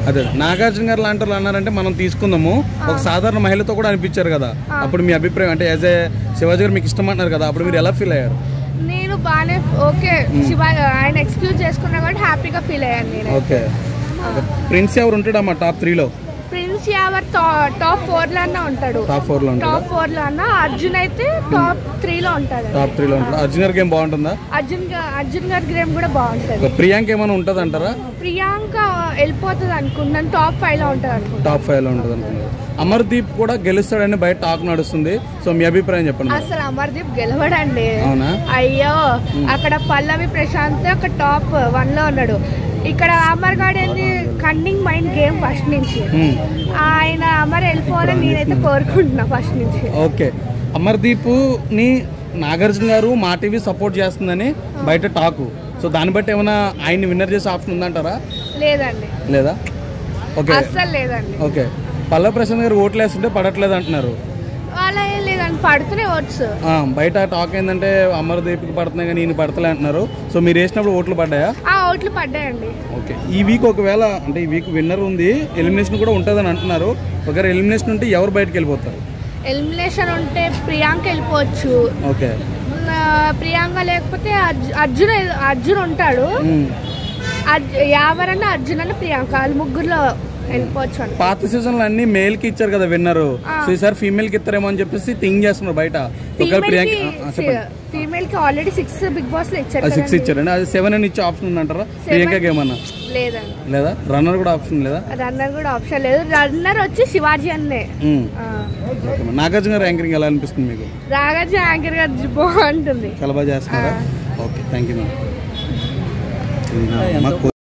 అదే నాగార్జున గారు లాంటి వాళ్ళు అన్నారంటే మనం తీసుకుందాము, ఒక సాధారణ మహిళతో కూడా అనిపించారు కదా, అప్పుడు మీ అభిప్రాయం అంటే యాజ్ ఏ శివాజీ గారు మీకు ఇష్టం అంటున్నారు కదా, అప్పుడు మీరు ఎలా ఫీల్ అయ్యారు? నేను బాగానే ఓకే, ఆయన ఎక్స్క్యూజ్ చేసుకున్నా కాబట్టి హ్యాపీగా ఫీల్ అయ్యాను నేను. ఓకే, ప్రిన్స్ ఎవరు ఉంటాడమ్మా టాప్ 3లో? ప్రిన్స్ యావర్ టాప్ 4 లో ఉంటాడు. టాప్ 4 లో ఉంటాడు. టాప్ 4 లో అన్నా. అర్జున్ అయితే టాప్ 3 లో ఉంటాడు. టాప్ 3 లో ఉంటాడు. అర్జున్ గారి గేమ్ బాగుంటుందా? అర్జున్ గారి గేమ్ కూడా బాగుంటది. ప్రియాంక ఏమైనా ఉంటది అంటారా? ప్రియాంక వెళ్ళిపోతుంది అనుకున్నాను, టాప్ 5 లో ఉంటది అనుకుంటున్నాను. టాప్ 5 లో ఉంటది అనుకున్నాను. అమర్దీప్ కూడా గెలుస్తాడని బయట టాక్ నడుస్తుంది, సో మీ అభిప్రాయం చెప్పండి. అసలు అమర్దీప్ గెలవడండి. అవునా? అయ్యో, అక్కడ పల్లవి ప్రశాంత్ ఒక టాప్ 1 లో ఉన్నాడు. ఇక్కడ అమర్ గాడు ఏంది కన్నింగ్ మైండ్ గేమ్ ఫస్ట్ నుంచి. ఆయన అమర్ వెళ్ళిపోవాలని నేనైతే కోరుకుంటున్నా ఫస్ట్ నుంచి. ఓకే, అమర్దీప్ ని నాగార్జున గారు మా టీవీ సపోర్ట్ చేస్తుందని బయట టాకు, సో దాన్ని బట్టి ఏమైనా ఆయన్ని విన్నర్ చేసే ఆప్షన్ ఉందంటారా? లేదండి. లేదా? ఓకే, అస్సలు లేదండి. ఓకే, పల్లవి ప్రశాంత్ గారు ఓట్లు వేస్తుంటే పడట్లేదు అంటున్నారు. అలా ఏం లేదండి, పడుతూనే ఓట్స్. బయట టాక్ ఏంటంటే అమర్దీప్కి పడుతున్నాయి కానీ ఈయన పడతలే అంటున్నారు, సో మీరు వేసినప్పుడు ఓట్లు పడ్డాయా? ఓట్లు పడ్డాయండి. ఓకే, ఈ వీక్ ఒకవేళ అంటే ఈ వీక్ విన్నర్ ఉంది, ఎలిమినేషన్ కూడా ఉంటుందని అంటున్నారు, ఒకవేళ ఎలిమినేషన్ ఉంటే ఎవరు బయటకు వెళ్ళిపోతారు? ఎలిమినేషన్ ఉంటే ప్రియాంక వెళ్ళిపోవచ్చు. ఓకే, ప్రియాంక లేకపోతే అర్జున్ ఉంటాడు. యావర్ అన్న, అర్జున్ అన్న, ప్రియాంక, అది ముగ్గురులో వెళ్ళిపోవచ్చు. పాత సీజన్ లో అన్ని మేల్ కి ఇచ్చారు కదా విన్నర్, సో ఈసారి ఫీమేల్ కి ఇస్తారేమో అని చెప్పేసి థింక్ చేస్తున్నారు బయట. ఫీమేల్ కి ఆల్రెడీ 6 బిగ్ బాస్ లో ఇచ్చారు. 6 ఇచ్చారండి, అది 7 అని ఇచ్చే ఆప్షన్ ఉందంటారా? ప్రియాంకకి ఏమన్నా లేదా? రన్నర్ కూడా ఆప్షన్ లేదా? రన్నర్ కూడా ఆప్షన్ లేదు. రన్నర్ వచ్చి శివాజీ అన్నే. నాగార్జున గారు యాంకరింగ్ ఎలా అనిపిస్తుంది మీకు? నాగార్జున యాంకర్ గారు బాగుంటుంది, చాలా బాగా చేస్తున్నారా? Okay, thank you ma'am.